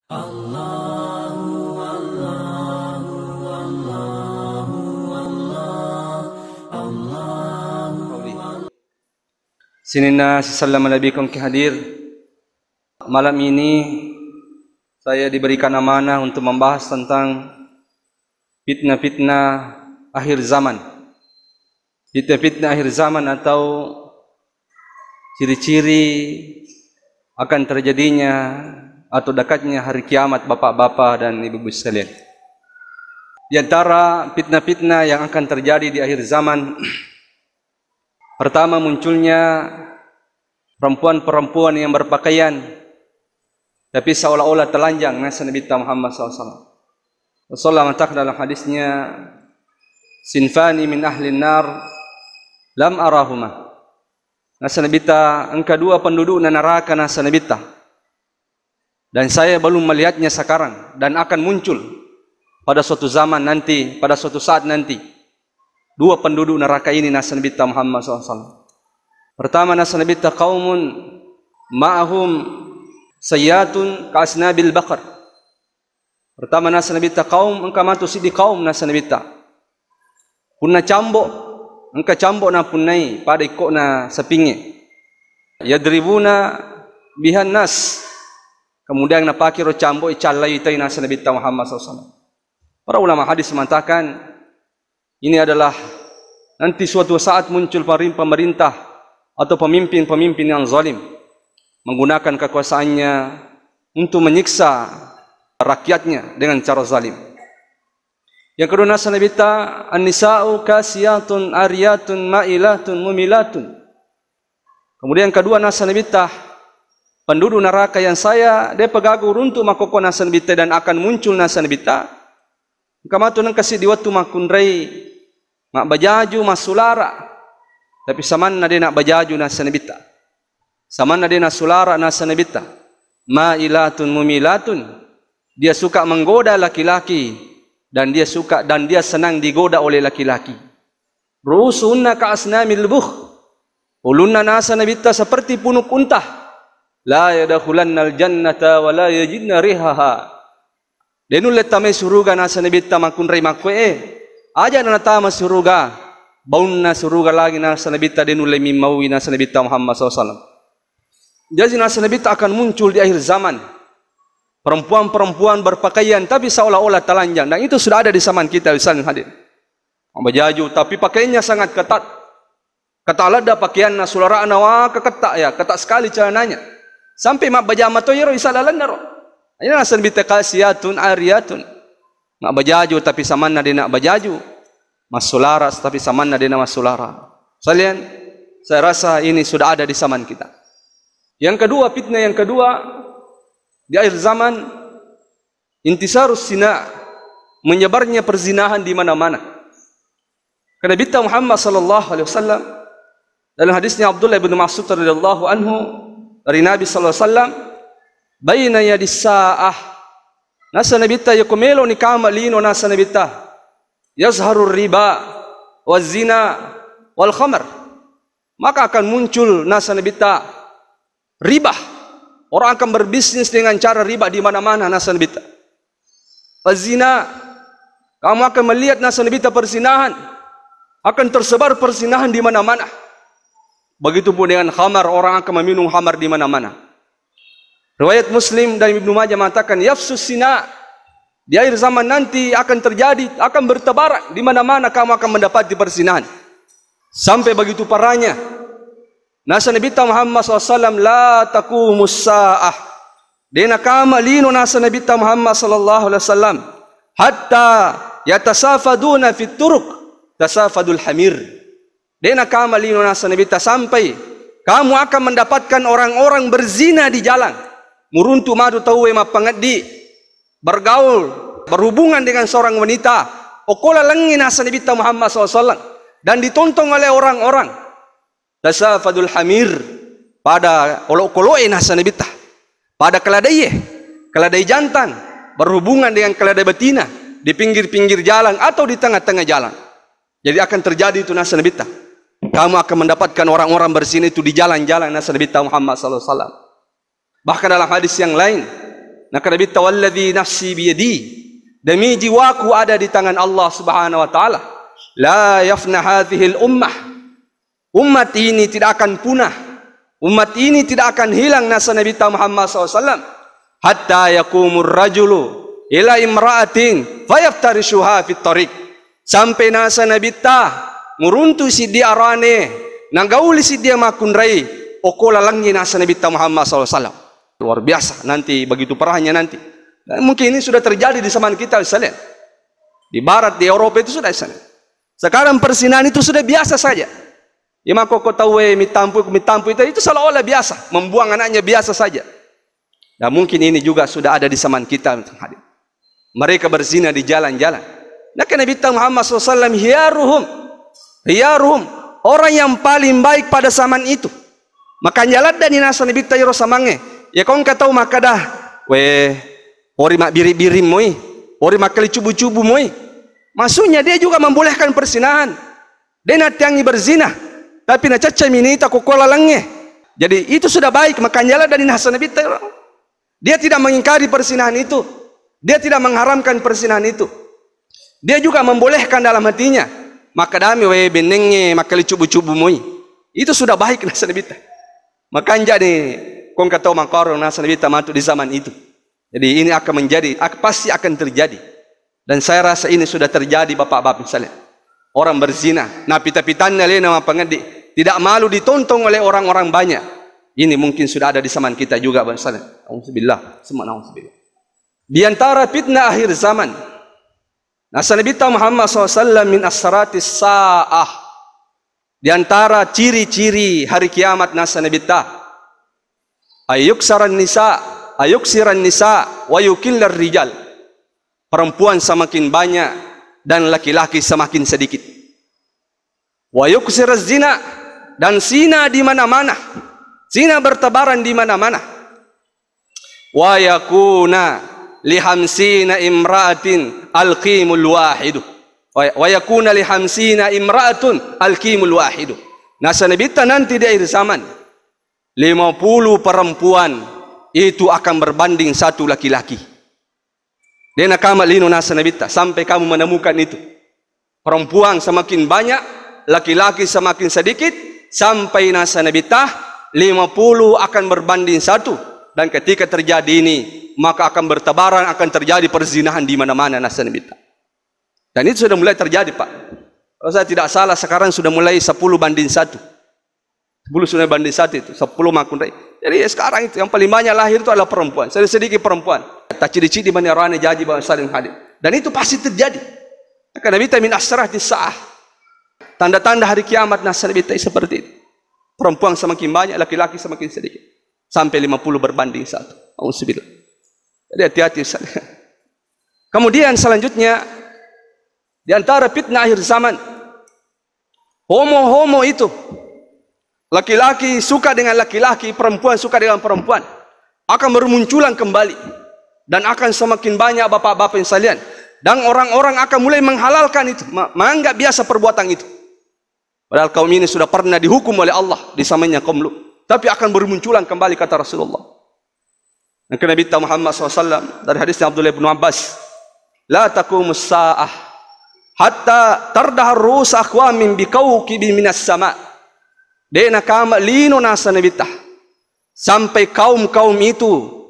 Sinina sallallahu alaihi wasallam hadir. Malam ini saya diberikan amanah untuk membahas tentang fitnah-fitnah akhir zaman. Fitnah-fitnah akhir zaman atau ciri-ciri akan terjadinya atau dekatnya hari kiamat bapak-bapak dan ibu-ibu sekalian. Di antara fitnah-fitnah yang akan terjadi di akhir zaman, pertama munculnya perempuan-perempuan yang berpakaian tapi seolah-olah telanjang nasa Nabi Muhammad SAW. Rasulullah mengatakan dalam hadisnya, sinfani min ahli nar lam arahuma. Nasa Nabi engkau dua penduduk neraka nasa Nabi dan saya belum melihatnya sekarang dan akan muncul pada suatu zaman nanti, pada suatu saat nanti. Dua penduduk neraka ini nasa Nabi Muhammad SAW. Pertama nasa Nabi qaumun ma'ahum sayyatun ka'asnabil baqar. Pertama nasa Nabi kaum engkau matu sidi kaum nasa Nabi punna cambok engkau cambok na punnai pada ikok na sepinge. Yadribuna bihan nas. Kemudian napaki ro cambok icalai itai nasa Nabi Muhammad SAW. Para ulama hadis mengatakan ini adalah nanti suatu saat muncul pemerintah atau pemimpin-pemimpin yang zalim menggunakan kekuasaannya untuk menyiksa rakyatnya dengan cara zalim. Yang kedua nasa Nabi an-nisa'u kasiyatun ariyatun ma'ilatun mumilatun. Kemudian yang kedua nasa Nabi penduduk neraka yang saya dia pegagu runtuh makoko nasa Nabi dan akan muncul nasa Nabi kamatu nang kasih diwatu makunrai mak bajaju masulara tapi saman na dia nak bajaju nasa Nabi saman na dia nak sulara nasa Nabi ma'ilatun mumilatun. Dia suka menggoda laki-laki dan dia senang digoda oleh laki-laki. Rusunna ka'asnamil bukh. Ulunna nasa Nabi seperti punuk unta. La yadkhulannal jannata wa la yajidna rihaha. Denul letame suruga nasa Nabi makunrai makwe. Aja na tama suruga. Baunna suruga lagi nasa Nabi denul lemimawi nasa Nabi Muhammad SAW. Jadi nasa Nabi akan muncul di akhir zaman. Perempuan-perempuan berpakaian tapi seolah-olah telanjang, dan itu sudah ada di zaman kita misalnya hadir. Baju tapi pakaiannya sangat ketat. Kata ada pakaian nasulara nawa keketak ya, ketat sekali celananya. Sampai mak bajama to yero isalalan naro. Ini nasan bitakasiyatun ariyatun. Mak baju tapi samanna dia nak baju. Masulara tapi samanna dia nak masulara. Sekalian, saya rasa ini sudah ada di zaman kita. Yang kedua, fitnah yang kedua di akhir zaman, intisarus zina, menyebarnya perzinahan di mana-mana. Karena Nabi Muhammad sallallahu alaihi wasallam dalam hadisnya Abdullah bin Mas'ud radhiyallahu anhu dari Nabi sallallahu alaihi wasallam, baina yadis saah nasa Nabi yakumelo ni kama lino nasa Nabi yazharur riba waz zina wal khamr. Maka akan muncul nasa Nabi riba. Orang akan berbisnis dengan cara riba di mana-mana nasa Nabi. Zina, kamu akan melihat nasa Nabi perzinahan, akan tersebar perzinahan di mana-mana. Begitupun dengan khamar, orang akan meminum khamar di mana-mana. Riwayat Muslim dan Ibnu Majah mengatakan yafsus zina, di akhir zaman nanti akan terjadi, akan bertebaran di mana-mana kamu akan mendapati perzinahan. Sampai begitu parahnya nasa Nabi Muhammad SAW la taqumus sa'ah. Dena kama lino nasa Nabi Muhammad SAW hatta yatasafaduna fit turuq tasafadul hamir. Dena kama lino nasa Nabi sampai kamu akan mendapatkan orang-orang berzina di jalan. Muruntu madu tahu mapangadi bergaul berhubungan dengan seorang wanita. Okola lengi nasa Nabi Muhammad SAW dan ditonton oleh orang-orang. Tasafadul hamir pada olok-oloke nasa Nabi pada keledai jantan berhubungan dengan keledai betina di pinggir-pinggir jalan atau di tengah-tengah jalan. Jadi akan terjadi itu nasa Nabi. Kamu akan mendapatkan orang-orang berzina itu di jalan-jalan nasa Nabi Muhammad SAW. Bahkan dalam hadis yang lain Nah kata Nabi, "Walladzi nafsi biyadi." Demi jiwaku ada di tangan Allah Subhanahu wa taala. La yafna hadhil ummah. Umat ini tidak akan punah. Umat ini tidak akan hilang nasa Nabi Muhammad SAW. Hatta yakumur rajulu ila imra'atin fayaftarishuha fit tariq. Sampai nasa Nabi muruntu si dia arane nanggauli si dia makunrai okola langgi nasa Nabi Muhammad SAW. Luar biasa nanti begitu perahnya nanti. Dan mungkin ini sudah terjadi di zaman kita misalnya. Di barat, di Eropa itu sudah misalnya. Sekarang persinahan itu sudah biasa saja. Ya maka kau tahu mitampu itu seolah-olah biasa, membuang anaknya biasa saja. Dan mungkin ini juga sudah ada di zaman kita. Mereka berzina di jalan-jalan. Nah Nabi Muhammad SAW hiyaruhum, orang yang paling baik pada zaman itu. Maka jalan dan inasa Nabi Tayyiro samange. Ya kau nggak tahu maka dah, ori mak biri-biri moi, ori mak kali cubu-cubu moi. Maksudnya dia juga membolehkan persinahan. Dia natiangi berzina, tapi na caca minita kokola langge. Jadi itu sudah baik, maka jalan dan inasa Nabi Tayyiro. Dia tidak mengingkari persinahan itu. Dia tidak mengharamkan persinahan itu. Dia juga membolehkan dalam hatinya. Maka dami benenge makali cubu-cubu moi. Itu sudah baik nasa Nabi. Maka jadi kong kata mangkaro nasa Nabi matu di zaman itu. Jadi ini akan menjadi, pasti akan terjadi. Dan saya rasa ini sudah terjadi bapak-bapak misalnya. Orang berzina, nah pita-pitannya le nama pengedi, tidak malu ditonton oleh orang-orang banyak. Ini mungkin sudah ada di zaman kita juga misalnya. Alhamdulillah, semua alhamdulillah. Di antara fitnah akhir zaman, nasa Nabi Muhammad SAW min asratis sa'ah. Di antara ciri-ciri hari kiamat nasa Nabi ayuksiran nisa wa yukillar rijal. Perempuan semakin banyak dan laki-laki semakin sedikit. Wa yuksiraz zina, dan zina di mana-mana. Zina bertebaran di mana-mana. Wa yakuna lihamsina imra'atin alqimul wahidu. Wa yakuna lihamsina imra'atun alqimul wahidu. Nasa nabita nanti di akhir zaman 50 perempuan itu akan berbanding satu laki-laki. Dia nakama lino nasa nabita sampai kamu menemukan itu. Perempuan semakin banyak, laki-laki semakin sedikit, sampai nasa nabita 50 akan berbanding satu. Dan ketika terjadi ini, maka akan bertebaran, akan terjadi perzinahan di mana-mana nasa nabita. Dan itu sudah mulai terjadi, Pak. Kalau saya tidak salah sekarang sudah mulai 10 banding 1. 10 sudah banding 1 itu, 10 makunrai. Jadi sekarang itu yang paling banyak lahir itu adalah perempuan, sedikit perempuan. Tak ciri-ciri mana orang jadi bahawa saling hadir. Dan itu pasti terjadi. Karena Nabi min asratis sa'ah. Tanda-tanda hari kiamat nasa Nabi seperti itu. Perempuan semakin banyak, laki-laki semakin sedikit. Sampai 50 berbanding 1. Alhamdulillah. Jadi hati-hati. Kemudian selanjutnya, di antara fitnah akhir zaman, homo-homo itu. Laki-laki suka dengan laki-laki, perempuan suka dengan perempuan. Akan bermunculan kembali. Dan akan semakin banyak bapak-bapak yang sekalian. Dan orang-orang akan mulai menghalalkan itu. Menganggap biasa perbuatan itu. Padahal kaum ini sudah pernah dihukum oleh Allah. Di zamannya kaum Lut. Tapi akan bermunculan kembali kata Rasulullah. Dan Nabi Muhammad SAW. Dari hadisnya Abdullah bin Abbas. La taqumus sa'ah. Hatta tardahar ru'us aqwamin biqawqibi minas sama'. Dena kama lino nasa nabita. Sampai kaum-kaum itu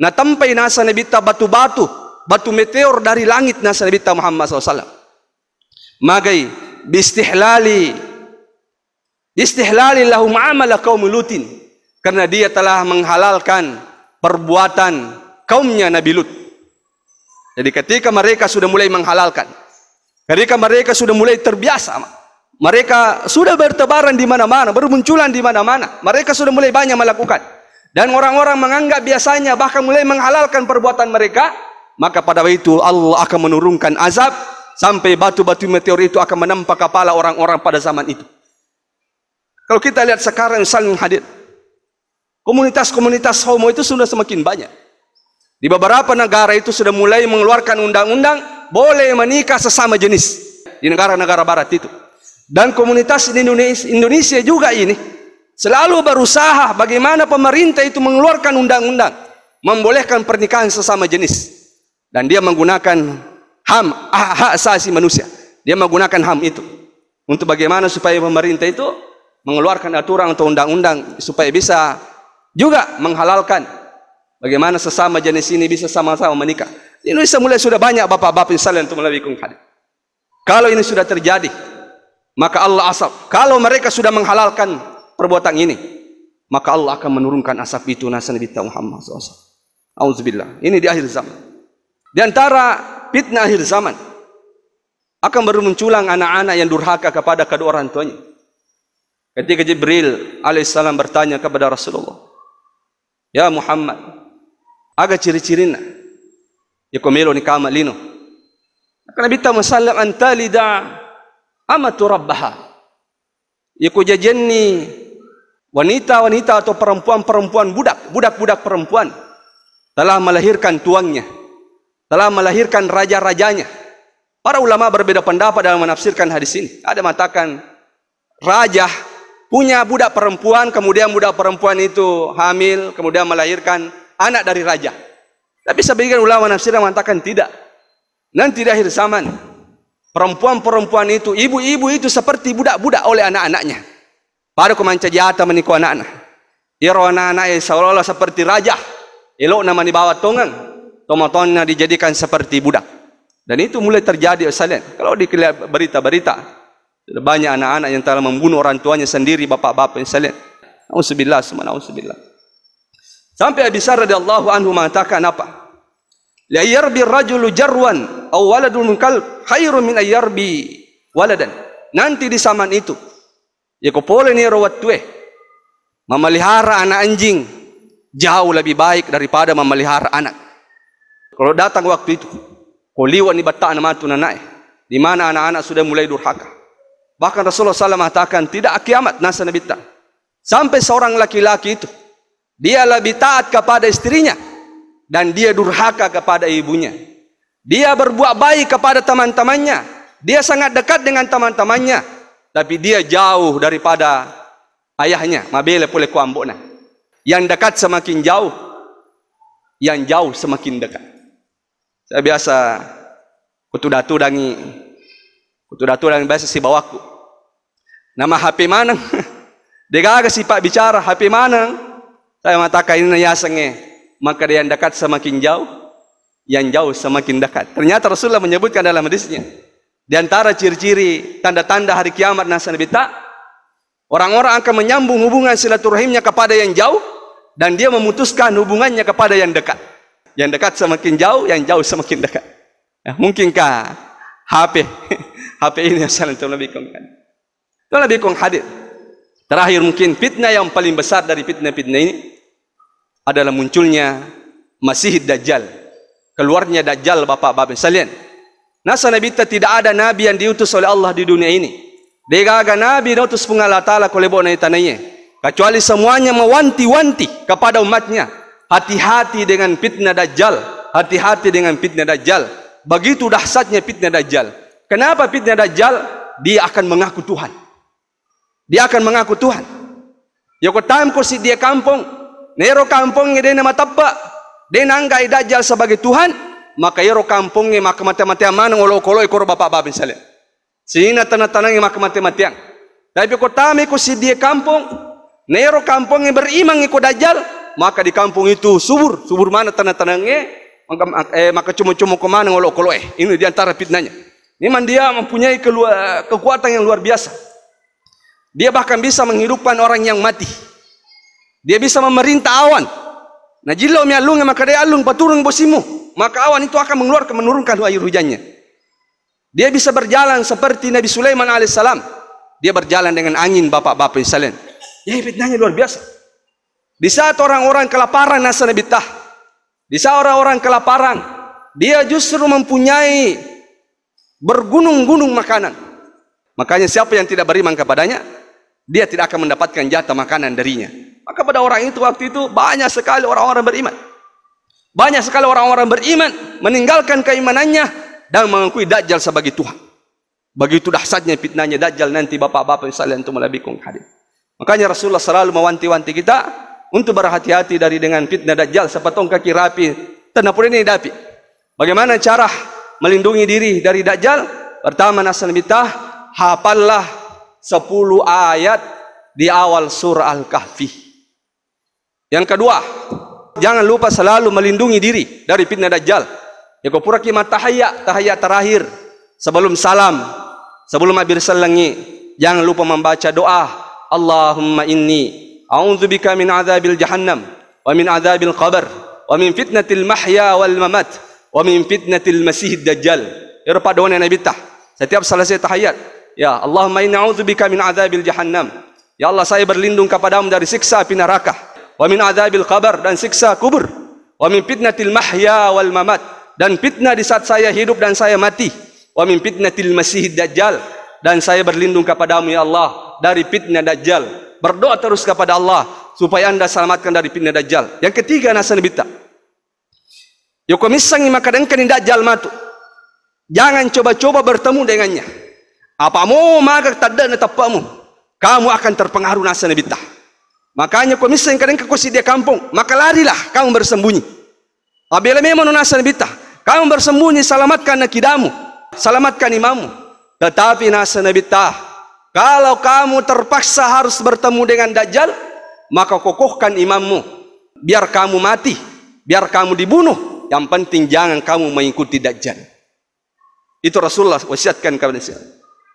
natampai nasa nabita batu-batu, batu meteor dari langit nasa nabita Muhammad SAW. Magai bistihlali lahum amala kaum Lutin, karena dia telah menghalalkan perbuatan kaumnya Nabi Lut. Jadi ketika mereka sudah mulai menghalalkan, ketika mereka sudah mulai terbiasa, mereka sudah bertebaran di mana-mana, bermunculan di mana-mana, mereka sudah mulai banyak melakukan. Dan orang-orang menganggap biasanya bahkan mulai menghalalkan perbuatan mereka, maka pada waktu itu Allah akan menurunkan azab sampai batu-batu meteor itu akan menimpa kepala orang-orang pada zaman itu. Kalau kita lihat sekarang saling hadir, komunitas-komunitas homo itu sudah semakin banyak. Di beberapa negara itu sudah mulai mengeluarkan undang-undang boleh menikah sesama jenis di negara-negara barat itu. Dan komunitas di Indonesia juga ini selalu berusaha bagaimana pemerintah itu mengeluarkan undang-undang membolehkan pernikahan sesama jenis, dan dia menggunakan hak asasi manusia. Dia menggunakan HAM itu untuk bagaimana supaya pemerintah itu mengeluarkan aturan atau undang-undang supaya bisa juga menghalalkan bagaimana sesama jenis ini bisa sama-sama menikah. Di Indonesia mulai sudah banyak bapak-bapak sekalian untuk melalui hadis. Kalau ini sudah terjadi, maka Allah asap. Kalau mereka sudah menghalalkan perbuatan ini, maka Allah akan menurunkan asap itu nasa Nabi Muhammad SAW. Auzubillah. Ini di akhir zaman. Di antara fitnah akhir zaman akan bermunculan anak-anak yang durhaka kepada kedua orang tuanya. Ketika Jibril alaihissalam bertanya kepada Rasulullah, "Ya Muhammad, aga ciri-cirina ya komelo ni kama lino." Maka Nabi Muhammad antalida amatu rabbaha. Ya ko jajenni wanita-wanita atau perempuan-perempuan budak-budak perempuan telah melahirkan tuannya, telah melahirkan raja-rajanya. Para ulama berbeda pendapat dalam menafsirkan hadis ini. Ada mengatakan raja punya budak perempuan, kemudian budak perempuan itu hamil, kemudian melahirkan anak dari raja. Tapi sebagian ulama menafsirkan mengatakan tidak. Nanti di akhir zaman, perempuan-perempuan itu, ibu-ibu itu seperti budak-budak oleh anak-anaknya. Pada kemanca jata menikah anak-anak. Iro anak-anak seolah-olah seperti raja. Elok nama dibawa tongang. Tomatonnya dijadikan seperti budak. Dan itu mulai terjadi sekalian. Kalau dilihat berita-berita, banyak anak-anak yang telah membunuh orang tuanya sendiri, bapak-bapak sekalian. Auzubillah, auzubillah. Sampai Abi Sar radhiyallahu anhu mengatakan apa? La yarbi rajulu jarwan aw waladun min kalb khairun min ayyarbi waladan. Nanti di zaman itu, ya kopole ni rawat tue, memelihara anak anjing jauh lebih baik daripada memelihara anak. Kalau datang waktu itu, koliwan ni bata nama tu nanai, di mana anak-anak sudah mulai durhaka. Bahkan Rasulullah SAW mengatakan tidak kiamat nasa Nabi ta. Sampai seorang laki-laki itu dia lebih taat kepada istrinya dan dia durhaka kepada ibunya. Dia berbuat baik kepada teman-temannya. Dia sangat dekat dengan teman-temannya, tapi dia jauh daripada ayahnya. Mabele pole kuambona. Yang dekat semakin jauh, yang jauh semakin dekat. Saya biasa kutudatu dangi biasa si bawaku. Nama HP mana? Dia si pak bicara HP mana? Saya mengatakan ini nayasenge. Maka dia yang dekat semakin jauh, yang jauh semakin dekat. Ternyata Rasulullah menyebutkan dalam hadisnya, di antara ciri-ciri tanda-tanda hari kiamat nasa Nabi ta, orang-orang akan menyambung hubungan silaturahimnya kepada yang jauh dan dia memutuskan hubungannya kepada yang dekat. Yang dekat semakin jauh, yang jauh semakin dekat. Ya, mungkinkah HP ini yang salah untuk Nabi Kongkan? Itu Nabi Kong hadir. Terakhir mungkin fitnah yang paling besar dari fitnah-fitnah ini adalah munculnya Masih Dajjal. Keluarnya Dajjal bapak-bapak sekalian. Nasa Nabi tidak ada Nabi yang diutus oleh Allah di dunia ini. Degaga Nabi diutus Allah Ta'ala kolebo na itananya. Kecuali semuanya mewanti-wanti kepada umatnya. Hati-hati dengan fitnah Dajjal. Hati-hati dengan fitnah Dajjal. Begitu dahsyatnya fitnah Dajjal. Kenapa fitnah Dajjal? Dia akan mengaku Tuhan. Dia akan mengaku Tuhan. Yoko tam ko si dia kampung. Nero kampungnya dia nama tappa. Dia nanggai Dajjal sebagai Tuhan. Maka yero kampungnya maka mati-matian mana ngolo-kolo ikor bapak-bapak misalnya. Sina tanah-tanahnya maka mati-matian. Tapi ko tam ko si dia kampung. Nero kampungnya beriman ikut Dajjal. Maka di kampung itu subur mana tanah-tanahnya. Maka cuma-cuma kemana ngolo-kolo Ini diantara fitnahnya. Memang dia mempunyai kekuatan yang luar biasa. Dia bahkan bisa menghidupkan orang yang mati. Dia bisa memerintah awan. Nah jilo mi alung maka dia alung paturung bosimu. Maka awan itu akan menurunkan air hujannya. Dia bisa berjalan seperti Nabi Sulaiman alaihissalam. Dia berjalan dengan angin bapak-bapak sekalian. Ya fitnahnya luar biasa. Di saat orang-orang kelaparan nasa Nabi tah. Di saat orang-orang kelaparan, dia justru mempunyai bergunung-gunung makanan. Makanya siapa yang tidak beriman kepadanya, dia tidak akan mendapatkan jatah makanan darinya. Maka pada orang itu waktu itu banyak sekali orang-orang beriman. Banyak sekali orang-orang beriman meninggalkan keimanannya dan mengakui Dajjal sebagai Tuhan. Begitu dahsyatnya fitnahnya Dajjal nanti bapak-bapak sekalian untuk melabikung hadis. Makanya Rasulullah selalu mewanti-wanti kita untuk berhati-hati dari dengan fitnah Dajjal sepatong kaki rapi tanapun ini dapi. Bagaimana cara melindungi diri dari Dajjal? Pertama nasanabitah, hafallah 10 ayat di awal surah Al-Kahfi. Yang kedua, jangan lupa selalu melindungi diri dari fitnah Dajjal. Ya kau pura kimat tahiyat terakhir sebelum salam, sebelum habis selengi, jangan lupa membaca doa, Allahumma inni a'udzubika min adzabil jahannam wa min adzabil qabr wa min fitnatil mahya wal mamat wa min fitnatil masihid dajjal. Irfa doa Nabi tah setiap selesai tahiyat, ya Allahumma inni a'udzubika min adzabil jahannam, ya Allah saya berlindung kepadamu dari siksa api neraka, wa min adzabil qabr dan siksa kubur, wa min fitnatil mahya wal mamat dan fitnah di saat saya hidup dan saya mati, wa min fitnatil masihid dajjal dan saya berlindung kepadamu ya Allah dari fitnah Dajjal. Berdoa terus kepada Allah supaya anda selamatkan dari fitnah Dajjal. Yang ketiga nasanabita, yoko misangi makadangkan Dajjal matu, jangan coba-coba bertemu dengannya. Apamu maka tadana tapamu, kamu akan terpengaruh nasanabita. Makanya kau misangi kadang kekusi dia kampung, maka larilah kamu bersembunyi. Apabila memang nasanabita kamu bersembunyi, selamatkan nakidamu, selamatkan imammu. Tetapi nasanabita, kalau kamu terpaksa harus bertemu dengan Dajjal, maka kokohkan imammu. Biar kamu mati, biar kamu dibunuh, yang penting jangan kamu mengikuti Dajjal. Itu Rasulullah wasiatkan kepada saya.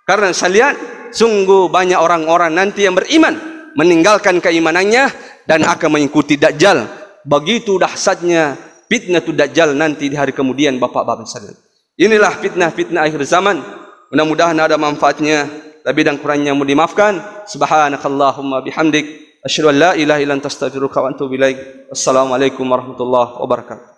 Karena sekalian, sungguh banyak orang-orang nanti yang beriman meninggalkan keimanannya dan akan mengikuti Dajjal. Begitu dahsyatnya fitnah Dajjal nanti di hari kemudian, bapak-bapak sekalian. Inilah fitnah-fitnah akhir zaman. Mudah-mudahan ada manfaatnya. Lebih dan kurangnya mohon dimaafkan. Subhanakallahumma bihamdik, asyhadu an la ilaha illa anta astaghfiruka wa atubu ilaik. Wassalamualaikum warahmatullahi wabarakatuh.